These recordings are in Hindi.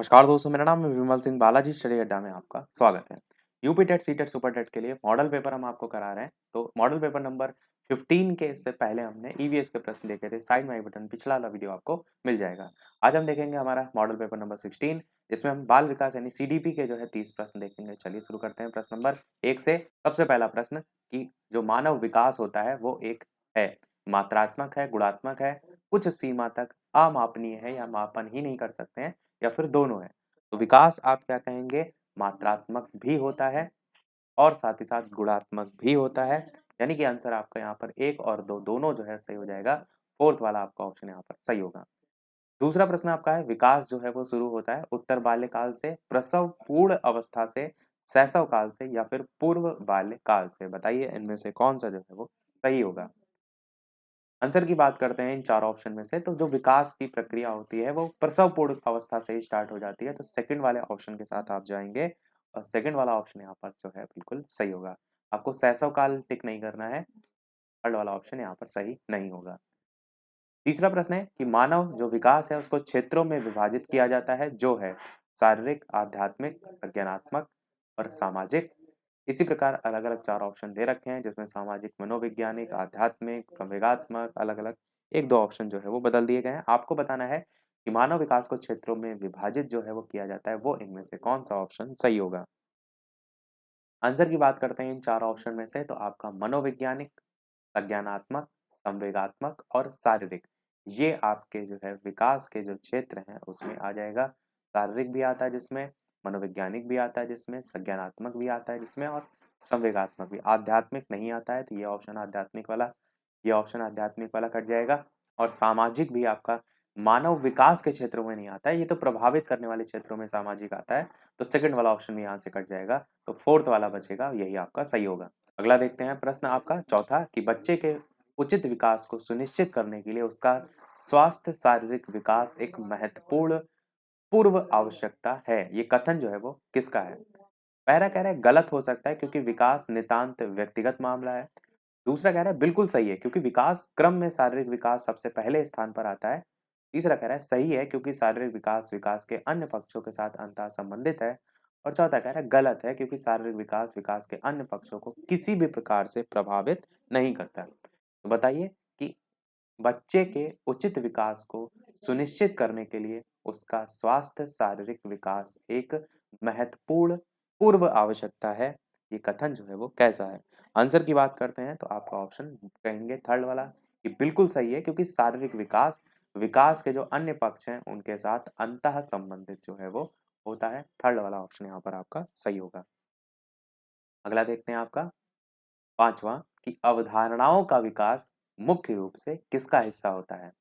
नमस्कार दोस्तों, मेरा नाम है विमल सिंह। बालाजी स्टडी अड्डा में आपका स्वागत है। UP TET C TET super TET के लिए मॉडल पेपर हम आपको करा रहे हैं। तो मॉडल पेपर नंबर 15 के इससे पहले हमने ईवीएस के प्रश्न देखे थे। साइड में आई बटन पिछला वाला वीडियो आपको मिल जाएगा। आज हम देखेंगे हमारा मॉडल पेपर नंबर 16, जिसमें हम बाल विकास यानी सीडीपी के जो है 30 प्रश्न देखेंगे। चलिए शुरू करते हैं प्रश्न नंबर 1 से। सबसे पहला प्रश्न कि जो मानव विकास होता है वो एक है, मात्रात्मक है, गुणात्मक है, कुछ सीमा तक अमापनीय है या मापन ही नहीं कर सकते हैं, या फिर दोनों है। तो विकास आप क्या कहेंगे, मात्रात्मक भी होता है और साथ ही साथ गुणात्मक भी होता है। यानी कि आंसर आपका यहाँ पर एक और दो दोनों जो है सही हो जाएगा। फोर्थ वाला आपका ऑप्शन यहाँ पर सही होगा। दूसरा प्रश्न आपका है, विकास जो है वो शुरू होता है उत्तर बाल्यकाल से, प्रसव पूर्ण अवस्था से, शैशव काल से, या फिर पूर्व बाल्यकाल से। बताइए इनमें से कौन सा जो है वो सही होगा। आंसर की बात करते हैं इन चार ऑप्शन में से, तो जो विकास की प्रक्रिया होती है वो प्रसव पूर्व अवस्था से ही स्टार्ट हो जाती है। तो सेकंड वाले ऑप्शन के साथ आप जाएंगे और सेकंड वाला ऑप्शन यहाँ पर जो है बिल्कुल सही होगा। आपको शैशव काल टिक नहीं करना है, थर्ड वाला ऑप्शन यहाँ पर सही नहीं होगा। तीसरा प्रश्न है कि मानव जो विकास है उसको क्षेत्रों में विभाजित किया जाता है, जो है शारीरिक, आध्यात्मिक, संज्ञानात्मक और सामाजिक। इसी प्रकार अलग अलग चार ऑप्शन दे रखे हैं, जिसमें सामाजिक, मनोवैज्ञानिक, आध्यात्मिक, संवेगात्मक, अलग अलग एक दो ऑप्शन जो है वो बदल दिए गए हैं। आपको बताना है कि मानव विकास को क्षेत्रों में विभाजित जो है वो किया जाता है, वो इनमें से कौन सा ऑप्शन सही होगा। आंसर की बात करते हैं इन चार ऑप्शन में से, तो आपका मनोवैज्ञानिक, संज्ञानात्मक, संवेगात्मक और शारीरिक, ये आपके जो है विकास के जो क्षेत्र हैं उसमें आ जाएगा। शारीरिक भी आता है जिसमें, मनोवैज्ञानिक भी आता है जिसमें, संज्ञानात्मक भी आता है जिसमें, और संवेगात्मक भी। आध्यात्मिक नहीं आता है, तो ये ऑप्शन आध्यात्मिक वाला, ये ऑप्शन आध्यात्मिक वाला कट जाएगा। और सामाजिक भी आपका मानव विकास के क्षेत्रों में नहीं आता है, ये तो प्रभावित करने वाले क्षेत्रों में सामाजिक आता है। तो सेकंड वाला ऑप्शन भी यहाँ से कट जाएगा, तो फोर्थ वाला बचेगा, यही आपका सही होगा। अगला देखते हैं प्रश्न आपका चौथा कि बच्चे के उचित विकास को सुनिश्चित करने के लिए उसका स्वास्थ्य शारीरिक विकास एक महत्वपूर्ण पूर्व आवश्यकता है। ये कथन जो है वो किसका है। पहला कह रहा है गलत हो सकता है क्योंकि विकास नितांत व्यक्तिगत मामला है। दूसरा कह रहा है बिल्कुल सही है क्योंकि विकास क्रम में शारीरिक विकास सबसे पहले स्थान पर आता है। तीसरा कह रहा है सही है क्योंकि शारीरिक विकास विकास के अन्य पक्षों के साथ अंतः संबंधित है। और चौथा कह रहा है गलत है क्योंकि शारीरिक विकास विकास के अन्य पक्षों को किसी भी प्रकार से प्रभावित नहीं करता। तो बताइए कि बच्चे के उचित विकास को सुनिश्चित करने के लिए उसका स्वास्थ्य शारीरिक विकास एक महत्वपूर्ण पूर्व आवश्यकता है, ये कथन जो है वो कैसा है। आंसर की बात करते हैं तो आपका ऑप्शन कहेंगे थर्ड वाला कि बिल्कुल सही है क्योंकि शारीरिक विकास विकास के जो अन्य पक्ष हैं उनके साथ अंतः संबंधित जो है वो होता है। थर्ड वाला ऑप्शन यहाँ पर आपका सही होगा। अगला देखते हैं आपका पांचवा कि अवधारणाओं का विकास मुख्य रूप से किसका हिस्सा होता है।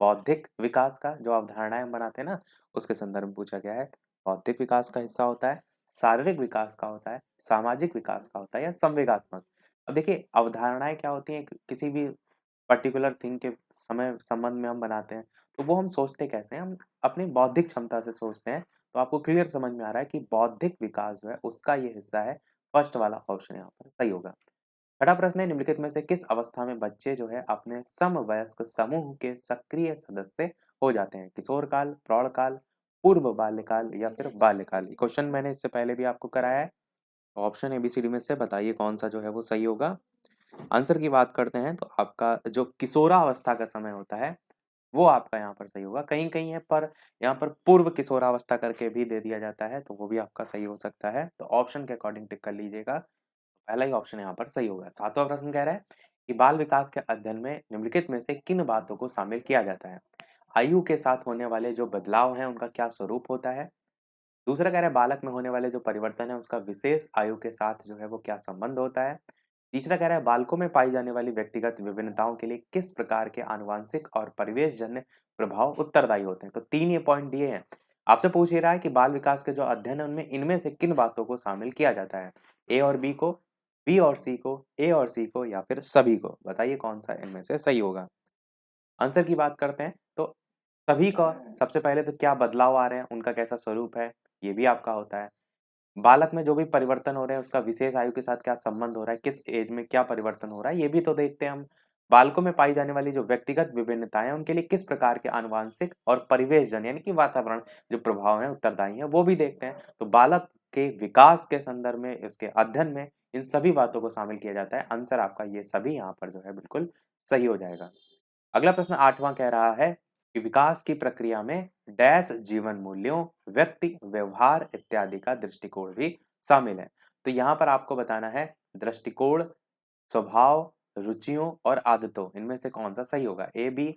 बौद्धिक विकास का, जो अवधारणाएं हम बनाते हैं ना, उसके संदर्भ में पूछा गया है। बौद्धिक विकास का हिस्सा होता है, शारीरिक विकास का होता है, सामाजिक विकास का होता है, या संवेगात्मक। अब देखिए अवधारणाएं क्या होती हैं, किसी भी पर्टिकुलर थिंग के समय संबंध में हम बनाते हैं, तो वो हम सोचते कैसे हैं, हम अपनी बौद्धिक क्षमता से सोचते हैं। तो आपको क्लियर समझ में आ रहा है कि बौद्धिक विकास जो है उसका ये हिस्सा है। फर्स्ट वाला ऑप्शन यहाँ पर सही होगा। छठा प्रश्न है, निम्नलिखित में से किस अवस्था में बच्चे जो है अपने समवयस्क समूह के सक्रिय सदस्य हो जाते हैं। किशोर काल, प्रौढ़ काल, पूर्व बाल्यकाल, या फिर बाल्यकाल। क्वेश्चन मैंने इससे पहले भी आपको कराया है। ऑप्शन एबीसीडी में से बताइए कौन सा जो है वो सही होगा। आंसर की बात करते हैं तो आपका जो किशोरावस्था का समय होता है वो आपका यहाँ पर सही होगा। कहीं कहीं है पर यहाँ पर पूर्व किशोरावस्था करके भी दे दिया जाता है, तो वो भी आपका सही हो सकता है। तो ऑप्शन के अकॉर्डिंग टिक कर लीजिएगा, पहला ही ऑप्शन यहाँ पर सही होगा। सातवां प्रश्न कह रहा है कि बाल विकास के अध्ययन में निम्नलिखित में से किन बातों को शामिल किया जाता है। आयु के साथ होने वाले जो बदलाव हैं उनका क्या स्वरूप होता है। दूसरा कह रहा है बालक में होने वाले जो परिवर्तन है उसका विशेष आयु के साथ जो है वो क्या संबंध होता है। तीसरा कह रहा है बालकों में पाई जाने वाली व्यक्तिगत विभिन्नताओं के लिए किस प्रकार के आनुवांशिक और परिवेशजन्य प्रभाव उत्तरदायी होते हैं। तो तीन ये पॉइंट दिए हैं। आपसे पूछ ही रहा है कि बाल विकास के जो अध्ययन है उनमें इनमें से किन बातों को शामिल किया जाता है। ए और बी को, बी और सी को, ए और सी को, या फिर सभी को। बताइए कौन सा इनमें से सही होगा। आंसर की बात करते हैं तो सभी का सबसे पहले तो क्या बदलाव आ रहे हैं, उनका कैसा स्वरूप है, ये भी आपका होता है। बालक में जो भी परिवर्तन हो रहे हैं उसका विशेष आयु के साथ क्या संबंध हो रहा है, किस एज में क्या परिवर्तन हो रहा है, ये भी तो देखते हैं हम। बालकों में पाई जाने वाली जो व्यक्तिगत विभिन्नताएं हैं, उनके लिए किस प्रकार के आनुवांशिक और परिवेशजन्य यानी कि वातावरण जो प्रभाव है उत्तरदायी है, वो भी देखते हैं। तो बालक के विकास के संदर्भ में, उसके अध्ययन में इन सभी बातों को शामिल किया जाता है। आंसर आपका ये सभी यहाँ पर जो है बिल्कुल सही हो जाएगा। अगला प्रश्न 8वां कह रहा है कि विकास की प्रक्रिया में डैश जीवन मूल्यों, व्यक्ति व्यवहार इत्यादि का दृष्टिकोण भी शामिल है। तो यहाँ पर आपको बताना है दृष्टिकोण, स्वभाव, रुचियों और आदतों इनमें से कौन सा सही होगा। A B,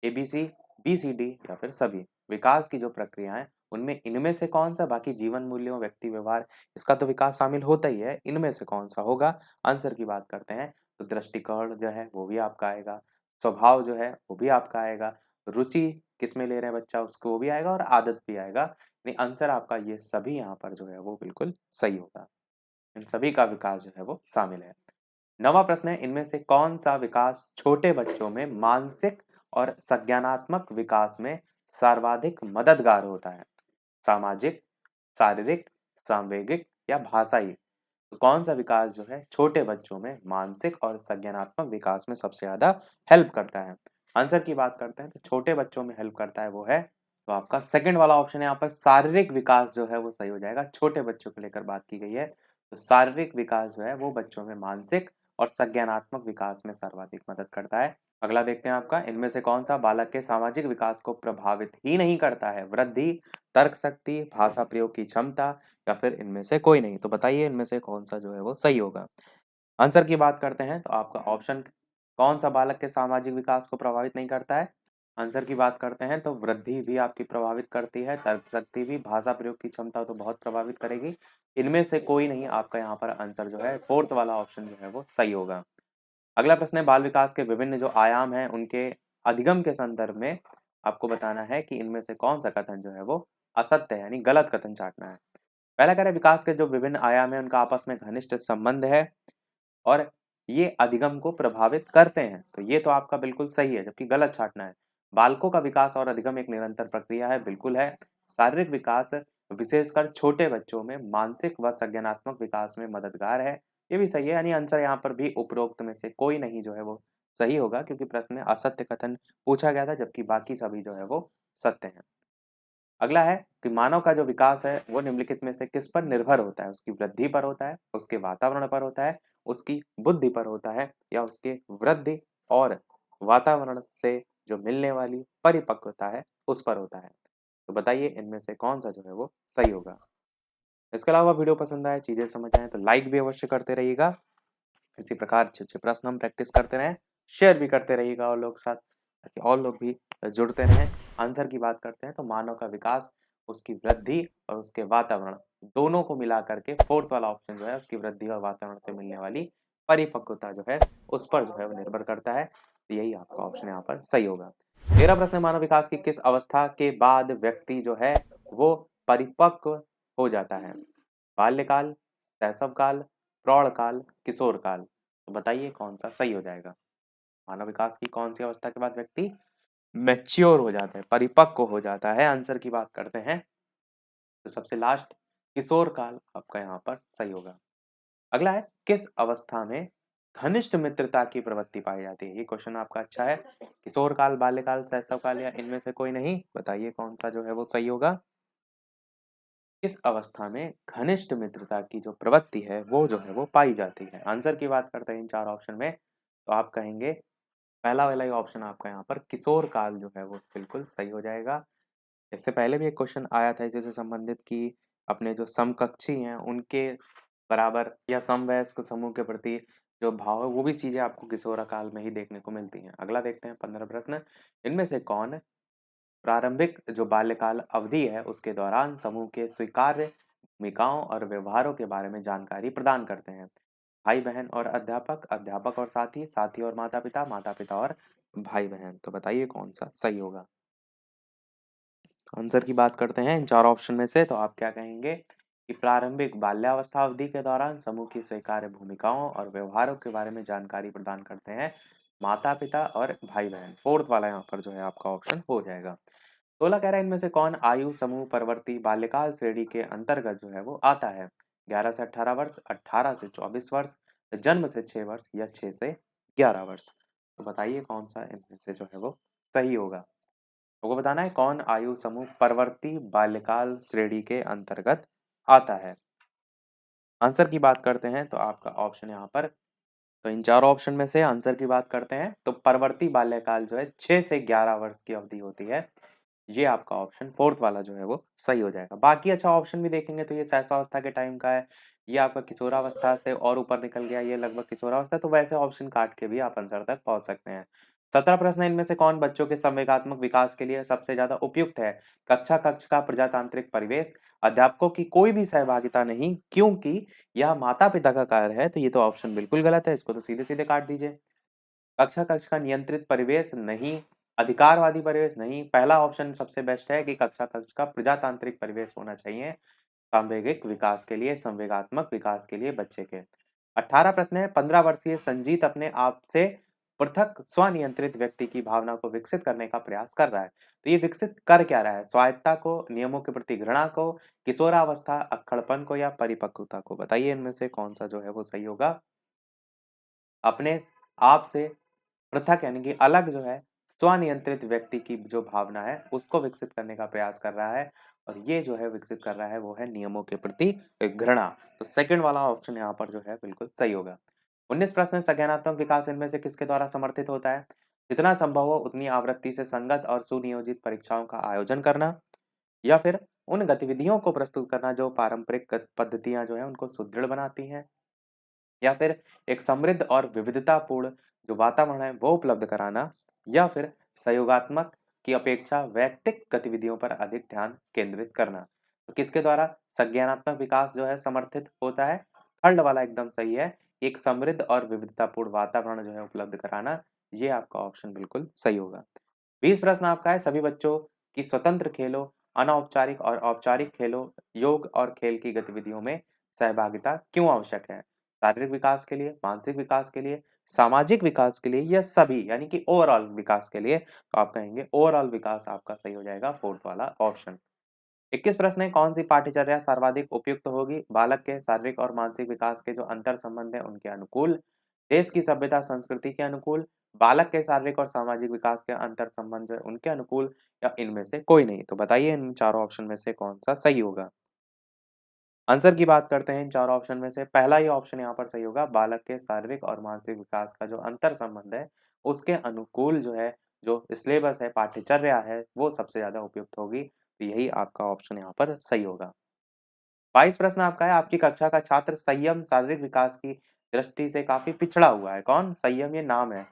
ABC, B C D या फिर सभी। विकास की जो प्रक्रिया है उनमें इनमें से कौन सा, बाकी जीवन मूल्यों, व्यक्ति व्यवहार, इसका तो विकास शामिल होता ही है, इनमें से कौन सा होगा। आंसर की बात करते हैं तो दृष्टिकोण जो है वो भी आपका आएगा, स्वभाव जो है वो भी आपका आएगा, रुचि किसमें ले रहे हैं बच्चा उसको वो भी आएगा, और आदत भी आएगा। यानी आंसर आपका ये सभी यहाँ पर जो है वो बिल्कुल सही होगा। इन सभी का विकास जो है वो शामिल है। नवा प्रश्न है, इनमें से कौन सा विकास छोटे बच्चों में मानसिक और संज्ञानात्मक विकास में सर्वाधिक मददगार होता है। सामाजिक, शारीरिक, सांवेगिक या भाषाई। तो कौन सा विकास जो है छोटे बच्चों में मानसिक और संज्ञानात्मक विकास में सबसे ज्यादा हेल्प करता है। आंसर की बात करते हैं तो छोटे बच्चों में हेल्प करता है वो है, तो आपका सेकंड वाला ऑप्शन है यहाँ पर शारीरिक विकास जो है वो सही हो जाएगा। छोटे बच्चों को लेकर बात की गई है, तो शारीरिक विकास जो है वो बच्चों में मानसिक और संज्ञानात्मक विकास में सर्वाधिक मदद करता है। अगला देखते हैं आपका, इनमें से कौन सा बालक के सामाजिक विकास को प्रभावित ही नहीं करता है। वृद्धि, तर्क शक्ति, भाषा प्रयोग की क्षमता या फिर इनमें से कोई नहीं। तो बताइए इनमें से कौन सा जो है वो सही होगा। आंसर की बात करते हैं तो आपका ऑप्शन, कौन सा बालक के सामाजिक विकास को प्रभावित नहीं करता है। आंसर की बात करते हैं तो वृद्धि भी आपकी प्रभावित करती है, तर्क शक्ति भी, भाषा प्रयोग की क्षमता तो बहुत प्रभावित करेगी। इनमें से कोई नहीं, आपका यहाँ पर आंसर जो है फोर्थ वाला ऑप्शन जो है वो सही होगा। अगला प्रश्न है, बाल विकास के विभिन्न जो आयाम हैं उनके अधिगम के संदर्भ में आपको बताना है कि इनमें से कौन सा कथन जो है वो असत्य है, यानी गलत कथन छांटना है। पहला कह रहे विकास के जो विभिन्न आयाम है उनका आपस में घनिष्ठ संबंध है और ये अधिगम को प्रभावित करते हैं, तो ये तो आपका बिल्कुल सही है, जबकि गलत छांटना है। बालकों का विकास और अधिगम एक निरंतर प्रक्रिया है, बिल्कुल है। शारीरिक विकास विशेषकर छोटे बच्चों में मानसिक व संज्ञानात्मक विकास में मददगार है, ये भी सही है। यानी आंसर यहाँ पर भी उपरोक्त में से कोई नहीं जो है वो सही होगा, क्योंकि प्रश्न में असत्य कथन पूछा गया था, जबकि बाकी सभी जो है वो सत्य है। अगला है कि मानव का जो विकास है वो निम्नलिखित में से किस पर निर्भर होता है। उसकी वृद्धि पर होता है, उसके वातावरण पर होता है, उसकी बुद्धि पर होता है, या उसके वृद्धि और वातावरण से जो मिलने वाली परिपक्वता है उस पर होता है। तो बताइए इनमें से कौन सा जो है वो सही होगा। इसके अलावा वीडियो पसंद आए, चीजें समझ आए तो लाइक भी अवश्य करते रहिएगा। इसी प्रकार अच्छे अच्छे प्रश्न हम प्रैक्टिस करते रहें, शेयर भी करते रहिएगा और लोग साथ, ताकि और लोग भी जुड़ते रहें। आंसर की बात करते हैं तो मानव का विकास, उसकी वृद्धि और उसके वातावरण दोनों को मिला करके फोर्थ वाला ऑप्शन जो है उसकी वृद्धि और वातावरण से मिलने वाली परिपक्वता जो है उस पर जो है वो निर्भर करता है। तो यही आपका ऑप्शन यहाँ पर सही होगा। 13 प्रश्न है, मानव विकास की किस अवस्था के बाद व्यक्ति जो है वो परिपक्व हो जाता है। बाल्यकाल, शैशवकाल, प्रौढ़ काल, किशोर काल। तो बताइए कौन सा सही हो जाएगा। मानव विकास की कौन सी अवस्था के बाद व्यक्ति मैच्योर हो जाता है, परिपक्व हो जाता है। आंसर की बात करते हैं तो सबसे लास्ट किशोर काल आपका यहाँ पर सही होगा। अगला है, किस अवस्था में घनिष्ठ मित्रता की प्रवृत्ति पाई जाती है। ये क्वेश्चन आपका अच्छा है। किशोर काल, बाल्यकाल, शैशव काल या इनमें से कोई नहीं। बताइए कौन सा जो है वो सही होगा। इस अवस्था में घनिष्ठ मित्रता की जो प्रवृत्ति है वो जो है वो पाई जाती है। आंसर की बात करते हैं इन चार ऑप्शन में तो आप कहेंगे पहला वाला ही ऑप्शन आपका यहाँ पर किशोर काल जो है वो बिल्कुल सही हो जाएगा। इससे पहले भी एक क्वेश्चन आया था इसी से संबंधित कि अपने जो समकक्षी हैं उनके बराबर या समवयस्क समूह के प्रति जो भाव है वो भी चीजें आपको किशोर काल में ही देखने को मिलती हैं। अगला देखते हैं 15 प्रश्न, इनमें से कौन प्रारंभिक जो बाल्यकाल अवधि है उसके दौरान समूह के स्वीकार्य भूमिकाओं और व्यवहारों के बारे में जानकारी प्रदान करते हैं। भाई बहन और अध्यापक, अध्यापक और साथी, साथी और माता पिता, माता पिता और भाई बहन। तो बताइए कौन सा सही होगा। आंसर की बात करते हैं इन चार ऑप्शन में से तो आप क्या कहेंगे कि प्रारंभिक बाल्यावस्था अवधि के दौरान समूह की स्वीकार्य भूमिकाओं और व्यवहारों के बारे में जानकारी प्रदान करते हैं माता पिता और भाई बहन। फोर्थ वाला यहाँ पर जो है आपका ऑप्शन हो जाएगा। 16 कह रहा है, इनमें से कौन आयु समूह परवर्ती बाल्यकाल श्रेणी के अंतर्गत जो है वो आता है। 11 से 18 वर्ष, 18 से 24 वर्ष, जन्म से 6 वर्ष या 6 से 11 वर्ष। तो बताइए कौन सा इनमें से जो है वो सही होगा। आपको बताना है कौन आयु समूह परवर्ती बाल्यकाल श्रेणी के अंतर्गत आता है। आंसर की बात करते हैं तो आपका ऑप्शन यहाँ पर, तो इन चारों ऑप्शन में से आंसर की बात करते हैं तो परवर्ती बाल्यकाल जो है 6 से 11 वर्ष की अवधि होती है। ये आपका ऑप्शन फोर्थ वाला जो है वो सही हो जाएगा। बाकी अच्छा ऑप्शन भी देखेंगे तो ये सहसावस्था के टाइम का है, ये आपका किशोरावस्था से और ऊपर निकल गया, ये लगभग किशोरावस्था, तो वैसे ऑप्शन काट के भी आप आंसर तक पहुंच सकते हैं। 17 प्रश्न है, इनमें से कौन बच्चों के संवेगात्मक विकास के लिए सबसे ज्यादा उपयुक्त है। कक्षा कक्ष का प्रजातांत्रिक परिवेश, अध्यापकों की कोई भी सहभागिता नहीं क्योंकि यह माता पिता का कार्य है, तो ये तो ऑप्शन बिल्कुल गलत है, इसको तो सीधे सीधे काट दीजिए। कक्षा कक्ष का नियंत्रित परिवेश नहीं, अधिकारवादी परिवेश नहीं, पहला ऑप्शन सबसे बेस्ट है कि कक्षा कक्ष का प्रजातांत्रिक परिवेश होना चाहिए सांवेगिक विकास के लिए, संवेगात्मक विकास के लिए बच्चे के। 18 प्रश्न है, 15 वर्षीय संजीत अपने आप से पृथक स्वनियंत्रित व्यक्ति की भावना को विकसित करने का प्रयास कर रहा है, तो ये विकसित कर क्या रहा है, स्वायत्तता को, नियमों के प्रति घृणा को, किशोरावस्था, अक्खड़पन को या परिपक्वता को। बताइए इनमें से कौन सा जो है वो सही होगा। अपने आप से पृथक यानी कि अलग जो है स्वनियंत्रित व्यक्ति की जो भावना है उसको विकसित करने का प्रयास कर रहा है, और ये जो है विकसित कर रहा है वो है नियमों के प्रति घृणा। तो सेकंड वाला ऑप्शन यहाँ पर जो है बिल्कुल सही होगा। 19 प्रश्न, संज्ञानात्मक विकास इनमें से किसके द्वारा समर्थित होता है। जितना संभव हो उतनी आवृत्ति से संगत और सुनियोजित परीक्षाओं का आयोजन करना, या फिर उन गतिविधियों को प्रस्तुत करना जो पारंपरिक पद्धतियां जो है उनको सुदृढ़ बनाती हैं, या फिर एक समृद्ध और विविधतापूर्ण जो वातावरण है वो उपलब्ध कराना, या फिर सहयोगात्मक की अपेक्षा वैयक्तिक गतिविधियों पर अधिक ध्यान केंद्रित करना। तो किसके द्वारा संज्ञानात्मक विकास जो है समर्थित होता है। थर्ड वाला एकदम सही है, एक समृद्ध और विविधतापूर्ण वातावरण जो है उपलब्ध कराना, ये आपका ऑप्शन बिल्कुल सही होगा। 20 प्रश्न आपका है, सभी बच्चों की स्वतंत्र खेलों, अनौपचारिक और औपचारिक खेलों, योग और खेल की गतिविधियों में सहभागिता क्यों आवश्यक है। शारीरिक विकास के लिए, मानसिक विकास के लिए, सामाजिक विकास के लिए, या सभी यानी कि ओवरऑल विकास के लिए। तो आप कहेंगे ओवरऑल विकास आपका सही हो जाएगा, फोर्थ वाला ऑप्शन। 21 प्रश्न है, कौन सी पाठ्यचर्या सर्वाधिक उपयुक्त होगी बालक के शारीरिक और मानसिक विकास के जो अंतर संबंध है उनके अनुकूल, देश की सभ्यता संस्कृति के अनुकूल, बालक के शारीरिक और सामाजिक विकास के अंतर संबंध जो है उनके अनुकूल, या इनमें से कोई नहीं। तो बताइए इन चारों ऑप्शन में से कौन सा सही होगा। आंसर की बात करते हैं इन चार ऑप्शन में से पहला ही ऑप्शन यहाँ पर सही होगा, बालक के शारीरिक और मानसिक विकास का जो अंतर संबंध है उसके अनुकूल जो है जो सिलेबस है, पाठ्यचर्या है, वो सबसे ज्यादा उपयुक्त होगी, तो यही आपका ऑप्शन यहाँ पर सही होगा। 22 प्रश्न आपका है, आपकी कक्षा का छात्र संयम शारीरिक विकास की दृष्टि से काफी पिछड़ा हुआ है। कौन संयम, ये नाम है।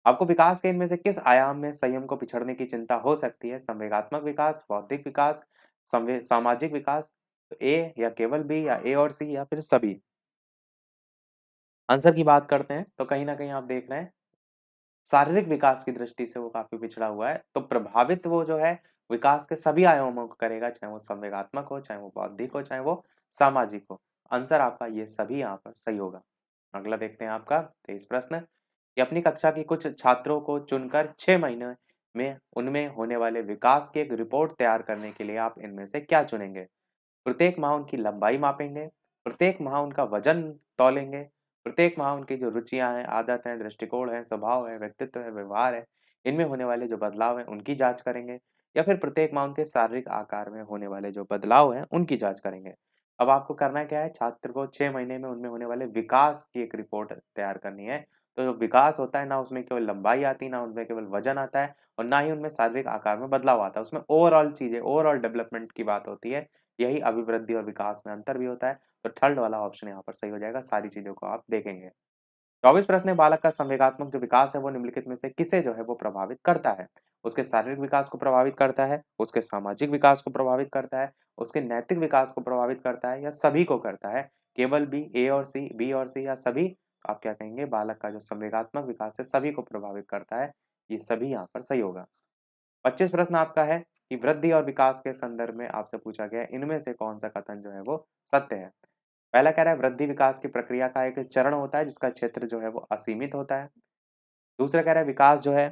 आपको विकास के इनमें से किस आयाम में संयम को पिछड़ने की चिंता हो सकती है। संवेगात्मक विकास, बौद्धिक विकास, सामाजिक विकास। तो ए या केवल बी, या ए और सी, या फिर सभी। आंसर की बात करते हैं तो कहीं ना कहीं आप देख रहे हैं शारीरिक विकास की दृष्टि से वो काफी पिछड़ा हुआ है, तो प्रभावित वो जो है विकास के सभी आयामों को करेगा, चाहे वो संवेगात्मक हो, चाहे वो बौद्धिक हो, चाहे वो सामाजिक हो। आंसर आपका ये सभी यहाँ पर सही होगा। अगला देखते हैं आपका 23 प्रश्न, कि अपनी कक्षा की कुछ छात्रों को चुनकर 6 महीने में उनमें होने वाले विकास की एक रिपोर्ट तैयार करने के लिए आप इनमें से क्या चुनेंगे। प्रत्येक माह उनकी लंबाई मापेंगे, प्रत्येक माह उनका वजन तौलेंगे, प्रत्येक माह उनकी जो रुचियाँ हैं, आदत हैं, दृष्टिकोण है, स्वभाव है, व्यक्तित्व है, व्यवहार है, इनमें होने वाले जो बदलाव हैं उनकी जाँच करेंगे, या फिर प्रत्येक माह उनके शारीरिक आकार में होने वाले जो बदलाव हैं उनकी जाँच करेंगे। अब आपको करना क्या है, छात्र को 6 महीने में उनमें होने वाले विकास की एक रिपोर्ट तैयार करनी है। तो जो विकास होता है ना उसमें केवल लंबाई आती है, ना उनमें केवल वजन आता है, और ना ही उनमें शारीरिक आकार में बदलाव आता है। उसमें ओवरऑल चीज़ें, ओवरऑल डेवलपमेंट की बात होती है। यही अभिवृद्धि और विकास में अंतर भी होता है। तो थर्ड वाला ऑप्शन यहाँ पर सही हो जाएगा, सारी चीज़ों को आप देखेंगे। 24 प्रश्न है, बालक का संवेगात्मक जो विकास है वो निम्नलिखित में से किसे जो है वो प्रभावित करता है। उसके शारीरिक विकास को प्रभावित करता है, उसके सामाजिक विकास को प्रभावित करता है, उसके नैतिक विकास को प्रभावित करता है, या सभी को करता है। केवल बी, ए और सी, बी और सी, या सभी। आप क्या कहेंगे, बालक का जो संवेगात्मक विकास है सभी को प्रभावित करता है, ये सभी यहाँ पर सही होगा। 25 प्रश्न आपका है, कि वृद्धि और विकास के संदर्भ में आपसे पूछा गया है इनमें से कौन सा कथन जो है वो सत्य है। पहला कह रहा है वृद्धि विकास की प्रक्रिया का एक चरण होता है जिसका क्षेत्र जो है वो असीमित होता है। दूसरा कह रहा है विकास जो है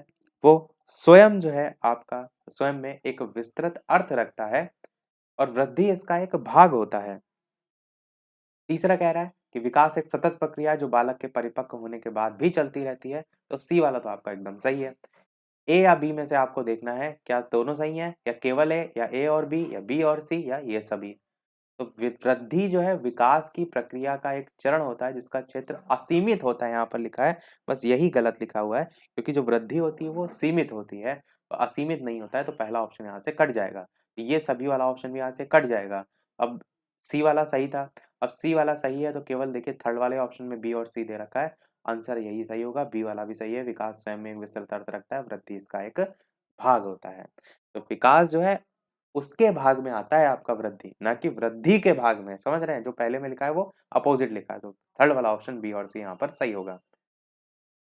वो स्वयं जो है आपका स्वयं में एक विस्तृत अर्थ रखता है, और वृद्धि इसका एक भाग होता है। तीसरा कह रहा है कि विकास एक सतत प्रक्रिया है जो बालक के परिपक्व होने के बाद भी चलती रहती है, तो सी वाला तो आपका एकदम सही है। ए या बी में से आपको देखना है क्या दोनों सही हैं या केवल ए या ए और बी या बी और सी या ये सभी। तो वृद्धि जो है विकास की प्रक्रिया का एक चरण होता है जिसका क्षेत्र असीमित होता है, यहाँ पर लिखा है, बस यही गलत लिखा हुआ है क्योंकि जो वृद्धि होती है वो सीमित होती है, तो असीमित नहीं होता है, तो पहला ऑप्शन यहाँ से कट जाएगा। तो ये सभी वाला ऑप्शन भी यहाँ से कट जाएगा। अब सी वाला सही था। अब सी वाला सही है तो केवल देखिए थर्ड वाले ऑप्शन में बी और सी दे रखा है, आंसर यही सही होगा, बी वाला भी सही है। विकास स्वयं में एक विस्तृत अर्थ रखता है, वृद्धि इसका एक भाग होता है। तो विकास जो है उसके भाग में आता है आपका वृद्धि, ना कि वृद्धि के भाग में, समझ रहे हैं? जो पहले में लिखा है वो अपोजिट लिखा है, तो थर्ड वाला ऑप्शन बी और सी यहाँ पर सही होगा।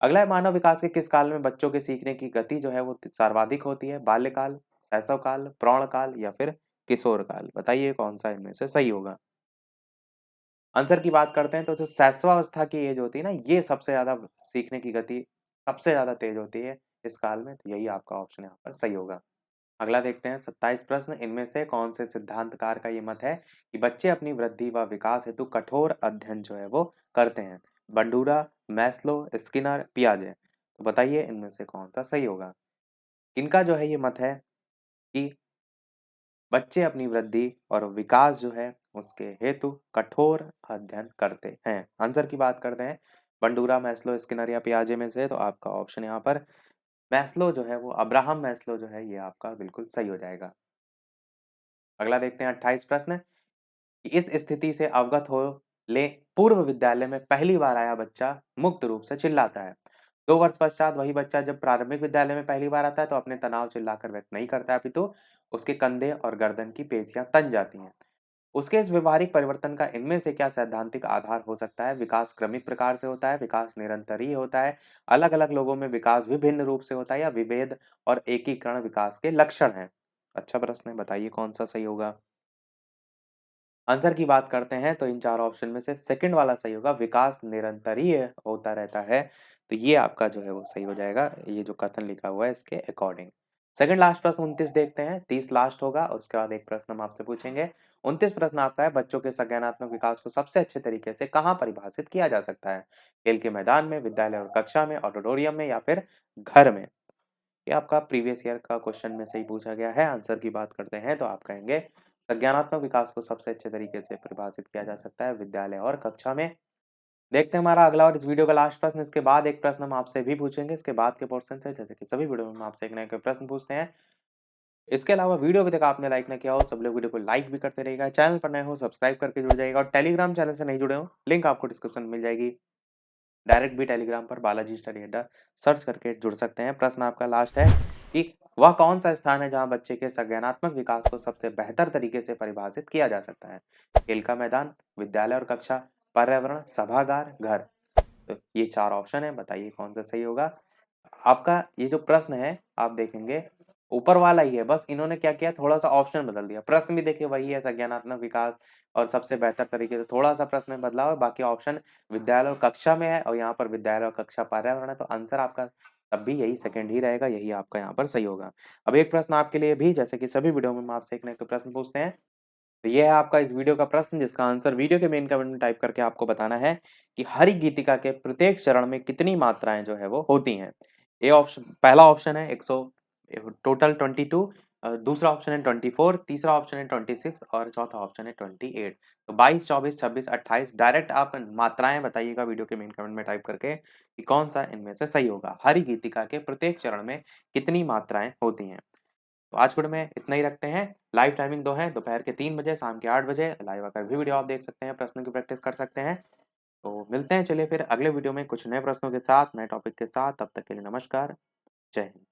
अगला है मानव विकास के किस काल में बच्चों के सीखने की गति जो है वो सर्वाधिक होती है? बाल्यकाल, शैशव काल, प्रौढ़ काल या फिर किशोर काल? बताइए कौन सा इनमें से सही होगा। आंसर की बात करते हैं तो जो शैशवावस्था की एज होती है ना, ये सबसे ज्यादा सीखने की गति सबसे ज्यादा तेज होती है इस काल में, तो यही आपका ऑप्शन यहाँ पर सही होगा। अगला देखते हैं 27 प्रश्न, इनमें से कौन से सिद्धांतकार का ये मत है कि बच्चे अपनी वृद्धि व विकास हेतु कठोर अध्ययन जो है वो करते हैं? बंडूरा, मैस्लो, स्किनर, पियाजे। तो बताइए इनमें से कौन सा सही होगा। इनका जो है ये मत है कि बच्चे अपनी वृद्धि और विकास जो है उसके हेतु कठोर अध्ययन करते हैं। आंसर की बात करते हैं बंडूरा, मैस्लो, स्किनर या पियाजे में से, तो आपका ऑप्शन यहाँ पर मैस्लो जो है वो अब्राहम मैस्लो जो है ये आपका बिल्कुल सही हो जाएगा। अगला देखते हैं 28 प्रश्न, कि इस स्थिति से अवगत हो ले, पूर्व विद्यालय में पहली बार आया बच्चा मुक्त रूप से चिल्लाता है। 2 वर्ष पश्चात वही बच्चा जब प्रारंभिक विद्यालय में पहली बार आता है तो अपने तनाव चिल्लाकर व्यक्त नहीं करता है, अपितु उसके कंधे और गर्दन की पेशियां तन जाती हैं। उसके इस व्यवहारिक परिवर्तन का इनमें से क्या सैद्धांतिक आधार हो सकता है? विकास क्रमिक प्रकार से होता है, विकास निरंतरीय होता है, अलग अलग लोगों में विकास विभिन्न रूप से होता है, या विभेद और एकीकरण विकास के लक्षण है? अच्छा प्रश्न है, बताइए कौन सा सही होगा। आंसर की बात करते हैं तो इन चार ऑप्शन में से सेकंड वाला सही होगा, विकास निरंतरीय होता रहता है, तो ये आपका जो है वो सही हो जाएगा, ये जो कथन लिखा हुआ है इसके अकॉर्डिंग। सेकंड लास्ट प्रश्न 29 देखते हैं, 30 लास्ट होगा और उसके बाद एक प्रश्न हम आपसे पूछेंगे। 29 प्रश्न आपका है, बच्चों के संज्ञानात्मक विकास को सबसे अच्छे तरीके से कहाँ परिभाषित किया जा सकता है? खेल के मैदान में, विद्यालय और कक्षा में, ऑडिटोरियम में या फिर घर में? ये आपका प्रीवियस ईयर का क्वेश्चन में से ही पूछा गया है। आंसर की बात करते हैं तो आप कहेंगे संज्ञानात्मक विकास को सबसे अच्छे तरीके से परिभाषित किया जा सकता है विद्यालय और कक्षा में। देखते हैं हमारा अगला और इस वीडियो का लास्ट प्रश्न, इसके बाद एक प्रश्न हम आपसे भी पूछेंगे इसके बाद के पोर्शन से, जैसे कि सभी वीडियो में हम आपसे एक नया कोई प्रश्न पूछते हैं। इसके अलावा वीडियो अभी तक आपने लाइक ना किया हो, सब लोग वीडियो को लाइक भी करते रहिएगा, चैनल पर नए हो सब्सक्राइब करके जुड़ जाइएगा, और टेलीग्राम चैनल से नहीं जुड़े हो लिंक आपको डिस्क्रिप्शन में मिल जाएगी, डायरेक्ट भी टेलीग्राम पर बालाजी स्टडी अड्डा सर्च करके जुड़ सकते हैं। प्रश्न आपका लास्ट है कि वह कौन सा स्थान है जहां बच्चे के संज्ञानात्मक विकास को सबसे बेहतर तरीके से परिभाषित किया जा सकता है? खेल का मैदान, विद्यालय और कक्षा, पर्यावरण, सभागार, घर। तो ये चार ऑप्शन है, बताइए कौन सा सही होगा। आपका ये जो प्रश्न है आप देखेंगे ऊपर वाला ही है, बस इन्होंने क्या किया, थोड़ा सा ऑप्शन बदल दिया। प्रश्न भी देखिए वही है, संज्ञानात्मक विकास और सबसे बेहतर तरीके से, थोड़ा सा प्रश्न में बदलाव है, बाकी ऑप्शन विद्यालय और कक्षा में है, और यहाँ पर विद्यालय और कक्षा पर्यावरण है, तो आंसर आपका तब भी यही सेकंड ही रहेगा, यही आपका यहाँ पर सही होगा। अब एक प्रश्न आपके लिए भी, जैसे कि सभी वीडियो में हम आपसे एक ना एक प्रश्न पूछते हैं, तो ये है आपका इस वीडियो का प्रश्न, जिसका आंसर वीडियो के मेन कमेंट में टाइप करके आपको बताना है कि हरि गीतिका के प्रत्येक चरण में कितनी मात्राएं जो है वो होती हैं। ये ऑप्शन, पहला ऑप्शन है 100, टोटल 22, दूसरा ऑप्शन है 24, तीसरा ऑप्शन है 26 और चौथा ऑप्शन है 28। तो 22, 24, 26, 28, डायरेक्ट आप मात्राएं बताइएगा वीडियो के मेन कमेंट में टाइप करके कि कौन सा इनमें से सही होगा। हरि गीतिका के प्रत्येक चरण में कितनी मात्राएं होती हैं। तो आज वीडियो में इतना ही रखते हैं। लाइव टाइमिंग दो है, दोपहर के 3 बजे, शाम के 8 बजे लाइव आकर भी वीडियो आप देख सकते हैं, प्रश्नों की प्रैक्टिस कर सकते हैं। तो मिलते हैं चलिए फिर अगले वीडियो में कुछ नए प्रश्नों के साथ, नए टॉपिक के साथ, तब तक के लिए नमस्कार, जय हिंद।